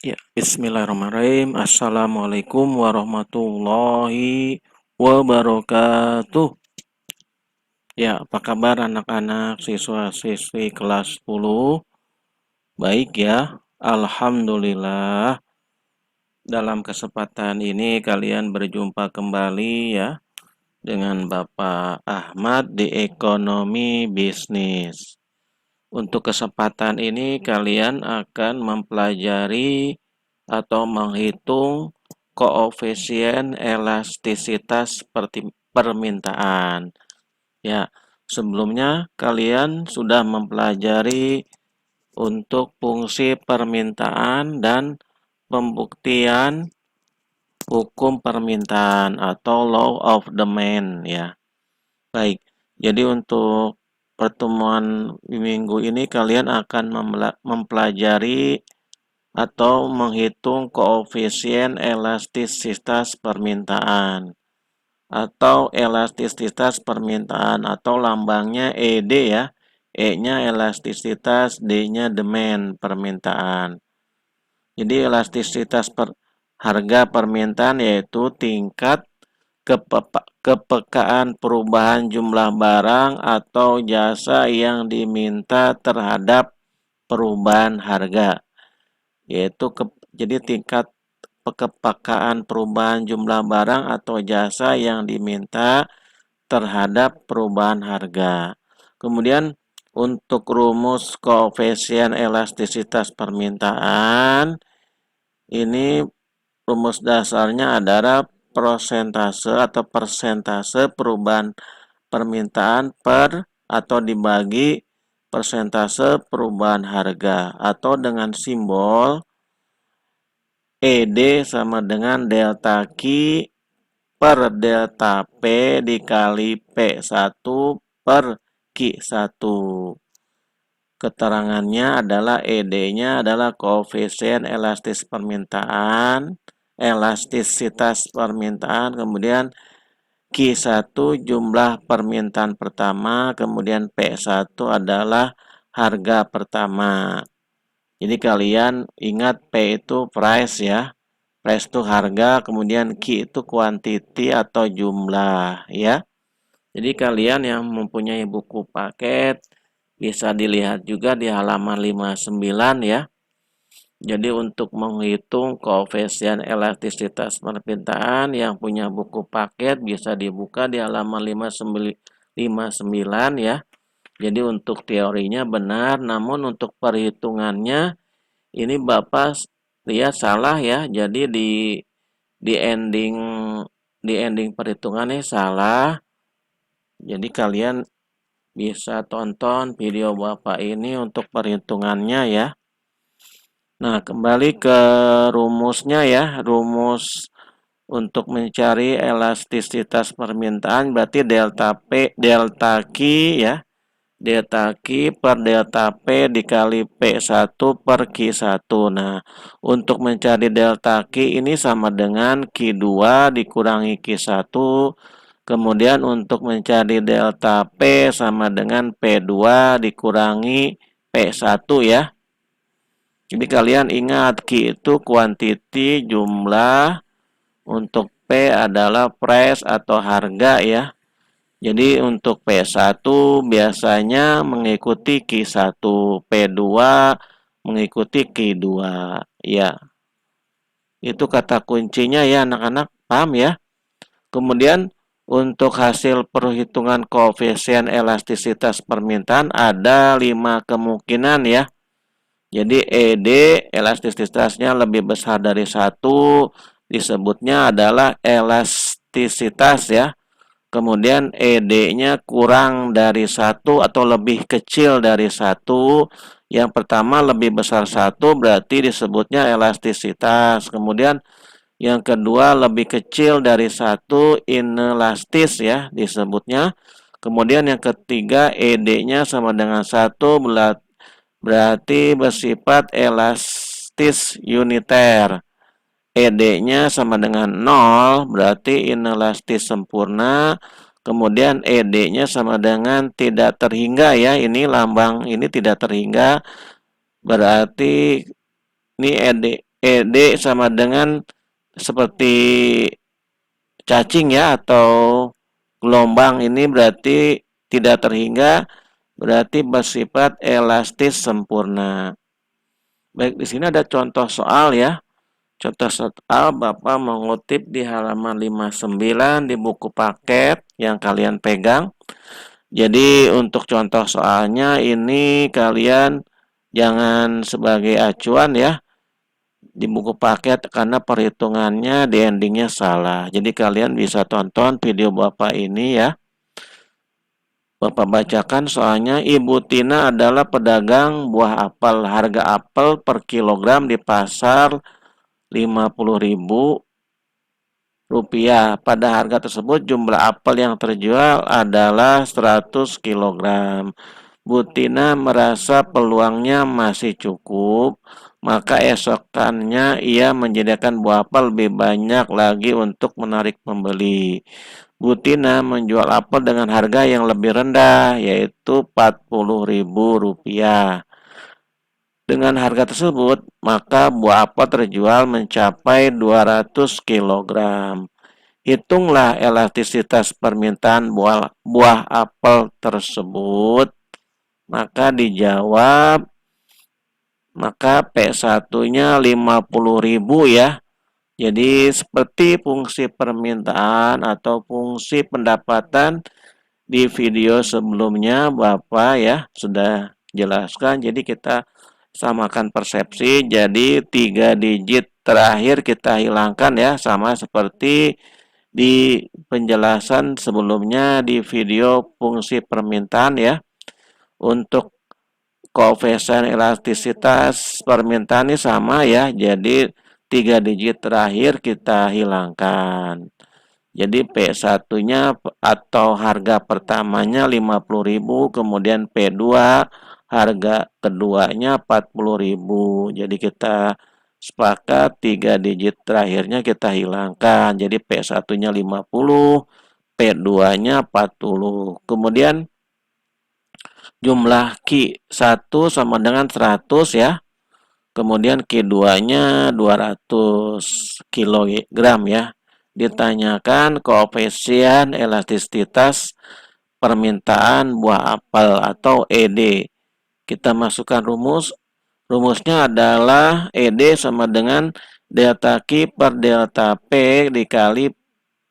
Ya, bismillahirrahmanirrahim. Assalamualaikum warahmatullahi wabarakatuh. Ya, apa kabar anak-anak siswa-siswi kelas 10? Baik ya, Alhamdulillah. Dalam kesempatan ini kalian berjumpa kembali ya dengan Bapak Ahmad di Ekonomi Bisnis. Untuk kesempatan ini kalian akan mempelajari atau menghitung koefisien elastisitas permintaan. Ya, sebelumnya kalian sudah mempelajari untuk fungsi permintaan dan pembuktian hukum permintaan atau law of demand ya. Baik, jadi untuk pertemuan minggu ini kalian akan mempelajari atau menghitung koefisien elastisitas permintaan atau elastisitas permintaan atau lambangnya ED ya. E-nya elastisitas, D-nya demand permintaan. Jadi elastisitas harga permintaan yaitu tingkat kepekaan perubahan jumlah barang atau jasa yang diminta terhadap perubahan harga. Jadi tingkat kepekaan perubahan jumlah barang atau jasa yang diminta terhadap perubahan harga. Kemudian untuk rumus koefisien elastisitas permintaan, ini rumus dasarnya adalah persentase atau persentase perubahan permintaan per atau dibagi persentase perubahan harga atau dengan simbol ED sama dengan delta Q per delta P dikali P1 per Q1. Keterangannya adalah ED-nya adalah koefisien elastisitas permintaan, kemudian Q1 jumlah permintaan pertama, kemudian P1 adalah harga pertama. Jadi kalian ingat P itu price ya. Price itu harga, kemudian Q itu quantity atau jumlah ya. Jadi kalian yang mempunyai buku paket bisa dilihat juga di halaman 59 ya. Jadi untuk menghitung koefisien elastisitas permintaan yang punya buku paket bisa dibuka di halaman 59 ya. Jadi untuk teorinya benar, namun untuk perhitungannya ini Bapak lihat salah ya. Jadi di ending perhitungannya salah. Jadi kalian bisa tonton video Bapak ini untuk perhitungannya ya. Nah, kembali ke rumusnya ya. Rumus untuk mencari elastisitas permintaan berarti delta P, delta Q ya. Delta Q per delta P dikali P1 per Q1. Nah, untuk mencari delta Q ini sama dengan Q2 dikurangi Q1. Kemudian untuk mencari delta P sama dengan P2 dikurangi P1 ya. Jadi kalian ingat Q itu kuantiti jumlah, untuk P adalah price atau harga ya. Jadi untuk P1 biasanya mengikuti Q1, P2 mengikuti Q2 ya. Itu kata kuncinya ya anak-anak, paham ya? Kemudian untuk hasil perhitungan koefisien elastisitas permintaan ada 5 kemungkinan ya. Jadi ED elastisitasnya lebih besar dari 1 disebutnya adalah elastisitas ya. Kemudian ED-nya kurang dari 1 atau lebih kecil dari 1. Yang pertama lebih besar 1 berarti disebutnya elastisitas. Kemudian yang kedua lebih kecil dari 1 inelastis ya disebutnya. Kemudian yang ketiga ED-nya sama dengan 1 berarti bersifat elastis uniter. ED-nya sama dengan 0 berarti inelastis sempurna. Kemudian ED-nya sama dengan tidak terhingga ya. Ini lambang ini tidak terhingga. Berarti ini ED sama dengan seperti cacing ya atau gelombang, ini berarti tidak terhingga, berarti bersifat elastis sempurna. Baik, di sini ada contoh soal ya. Contoh soal Bapak mengutip di halaman 59 di buku paket yang kalian pegang. Jadi untuk contoh soalnya ini kalian jangan sebagai acuan ya di buku paket karena perhitungannya di endingnya salah. Jadi kalian bisa tonton video Bapak ini ya. Bapak bacakan soalnya, Ibu Tina adalah pedagang buah apel. Harga apel per kilogram di pasar 50.000 rupiah. Pada harga tersebut jumlah apel yang terjual adalah 100 kilogram. Bu Tina merasa peluangnya masih cukup, maka esokannya ia menyediakan buah apel lebih banyak lagi untuk menarik pembeli. Bu Tina menjual apel dengan harga yang lebih rendah, yaitu 40.000 rupiah. Dengan harga tersebut, maka buah apel terjual mencapai 200 kilogram. Hitunglah elastisitas permintaan buah apel tersebut. Maka dijawab, maka P1-nya 50.000 ya. Jadi seperti fungsi permintaan atau fungsi pendapatan di video sebelumnya Bapak ya sudah jelaskan. Jadi kita samakan persepsi. Jadi 3 digit terakhir kita hilangkan ya, sama seperti di penjelasan sebelumnya di video fungsi permintaan ya. Untuk koefisien elastisitas permintaan ini sama ya. Jadi 3 digit terakhir kita hilangkan. Jadi P1-nya atau harga pertamanya 50.000, kemudian P2 harga keduanya 40.000. Jadi kita sepakat 3 digit terakhirnya kita hilangkan. Jadi P1-nya 50, P2-nya 40. Kemudian jumlah Q1 sama dengan 100 ya. Kemudian Q2-nya 200 kilogram ya. Ditanyakan koefisien elastisitas permintaan buah apel atau ED. Kita masukkan rumus. Rumusnya adalah ED sama dengan delta Q per delta P dikali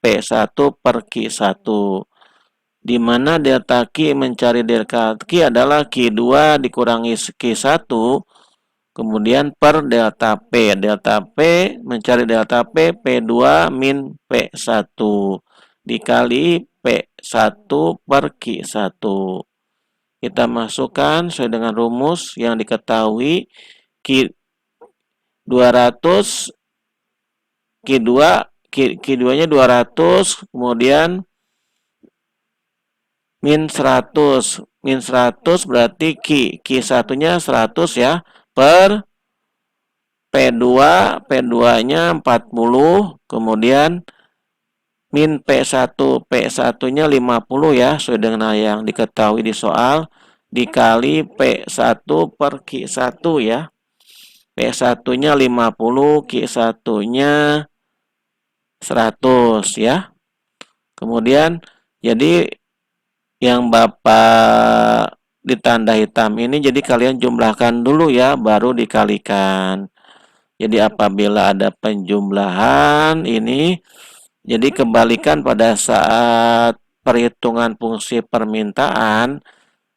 P1 per Q1. Di mana delta Q mencari delta Q adalah Q2 dikurangi Q1, kemudian per delta P. Delta P mencari delta P, P2 min P1 dikali P1 per Q1. Kita masukkan sesuai dengan rumus yang diketahui. Q200, Q2-nya 200, kemudian min 100. Min 100 berarti Q1-nya 100 ya, per P2, P2-nya 40, kemudian min P1, P1-nya 50 ya, sesuai dengan yang diketahui di soal, dikali P1 per Q1 ya. P1-nya 50, Q1-nya 100 ya. Kemudian jadi yang Bapak ditanda hitam ini, jadi kalian jumlahkan dulu ya, baru dikalikan. Jadi apabila ada penjumlahan ini, jadi kembalikan pada saat perhitungan fungsi permintaan,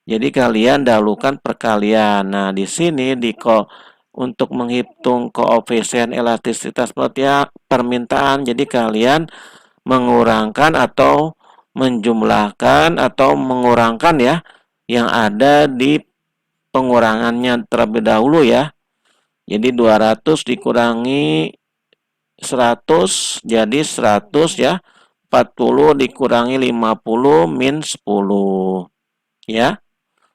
jadi kalian dahulukan perkalian. Nah, di sini untuk menghitung koefisien elastisitas permintaan, jadi kalian mengurangkan atau menjumlahkan atau mengurangkan ya yang ada di pengurangannya terlebih dahulu ya. Jadi 200 dikurangi 100 jadi 100 ya. 40 dikurangi 50 min 10 ya.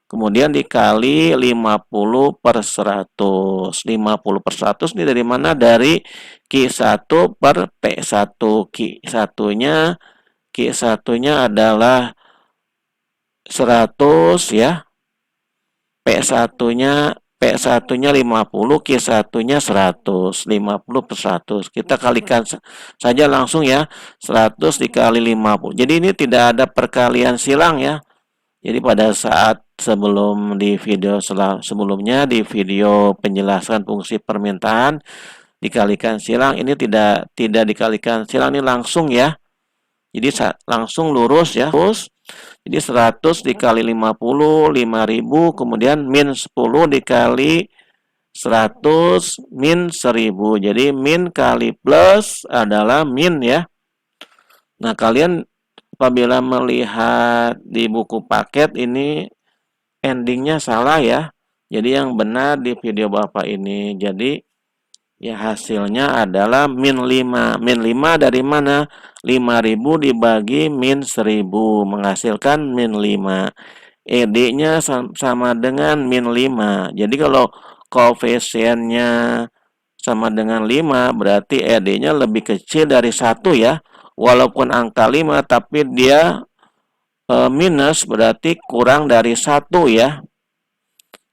Kemudian dikali 50 per 100. 50 per 100 ini dari mana? Dari Q1 per P1. Q1-nya adalah 100 ya. P1-nya P1-nya 50, Q1-nya 100. 50 per 100. Kita kalikan saja langsung ya. 100 dikali 50. Jadi ini tidak ada perkalian silang ya. Jadi pada saat sebelum di video sebelumnya di video penjelasan fungsi permintaan dikalikan silang, ini tidak dikalikan silang, ini langsung ya. Jadi langsung lurus ya. Lurus. Jadi 100 dikali 50, 5000, kemudian min 10 dikali 100 min 1000. Jadi min kali plus adalah min ya. Nah, kalian apabila melihat di buku paket ini endingnya salah ya. Jadi yang benar di video Bapak ini. Jadi ya hasilnya adalah min 5. Min 5 dari mana? 5000 dibagi min 1000 menghasilkan min 5. ED-nya sama dengan min 5. Jadi kalau koefisiennya sama dengan 5, berarti ED-nya lebih kecil dari 1 ya. Walaupun angka 5, tapi dia minus, berarti kurang dari 1 ya.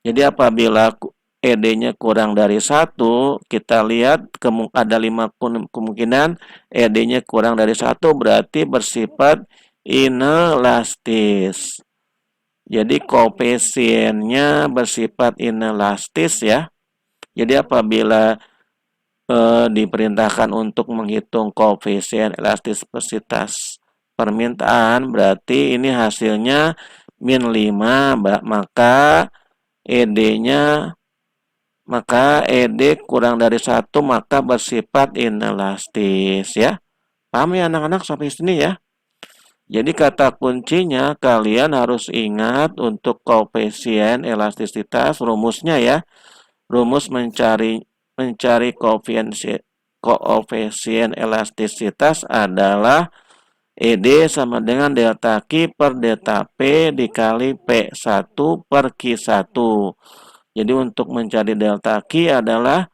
Jadi apabila ED-nya kurang dari 1, kita lihat ada 5 kemungkinan ED-nya kurang dari 1, berarti bersifat inelastis. Jadi koefisiennya bersifat inelastis ya. Jadi apabila diperintahkan untuk menghitung koefisien elastisitas permintaan, berarti ini hasilnya min 5, maka ED-nya ED kurang dari 1, maka bersifat inelastis ya. Paham ya anak-anak sampai sini ya? Jadi kata kuncinya kalian harus ingat untuk koefisien elastisitas, rumusnya ya. Rumus mencari koefisien elastisitas adalah ED sama dengan delta Q per delta P dikali P1 per Q1. Jadi untuk mencari delta Q adalah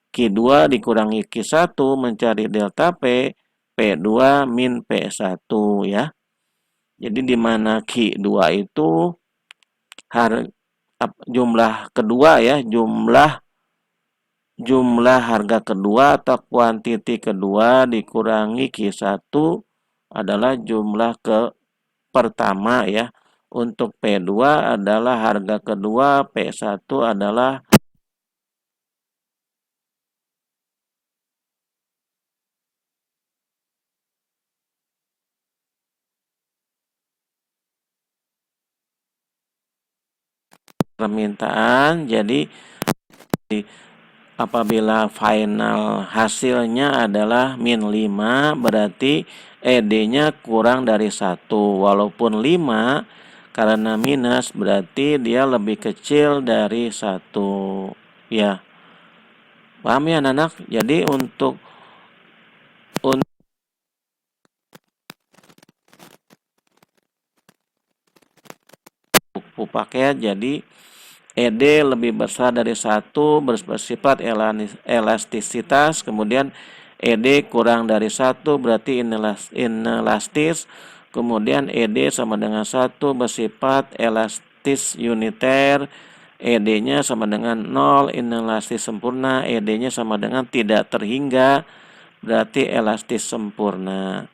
Q2 dikurangi Q1, mencari delta P, P2 min P1 ya. Jadi di mana Q2 itu jumlah kedua ya, jumlah harga kedua atau kuantiti kedua dikurangi Q1 adalah jumlah pertama ya. Untuk P2 adalah harga kedua, P1 adalah permintaan. Jadi apabila final hasilnya adalah min 5, berarti ED-nya kurang dari 1. Walaupun 5, karena minus, berarti dia lebih kecil dari 1. Ya, paham ya anak-anak? Jadi untuk buku paket, jadi ED lebih besar dari 1 bersifat elastisitas, kemudian ED kurang dari 1 berarti inelastis, kemudian ED sama dengan 1 bersifat elastis uniter, ED-nya sama dengan 0, inelastis sempurna, ED-nya sama dengan tidak terhingga, berarti elastis sempurna.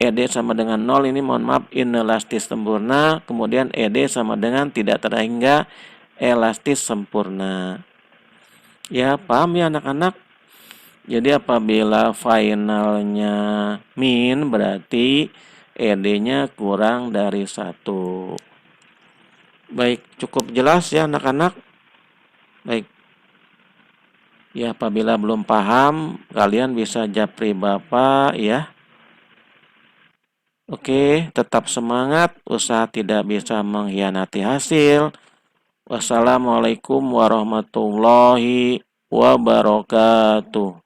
ED sama dengan 0 ini mohon maaf inelastis sempurna, kemudian ED sama dengan tidak terhingga elastis sempurna. Ya, paham ya anak-anak? Jadi apabila finalnya min berarti ED-nya kurang dari 1. Baik, cukup jelas ya anak-anak? Baik. Ya, apabila belum paham, kalian bisa japri Bapak ya. Oke, tetap semangat, usaha tidak bisa mengkhianati hasil. Wassalamualaikum warahmatullahi wabarakatuh.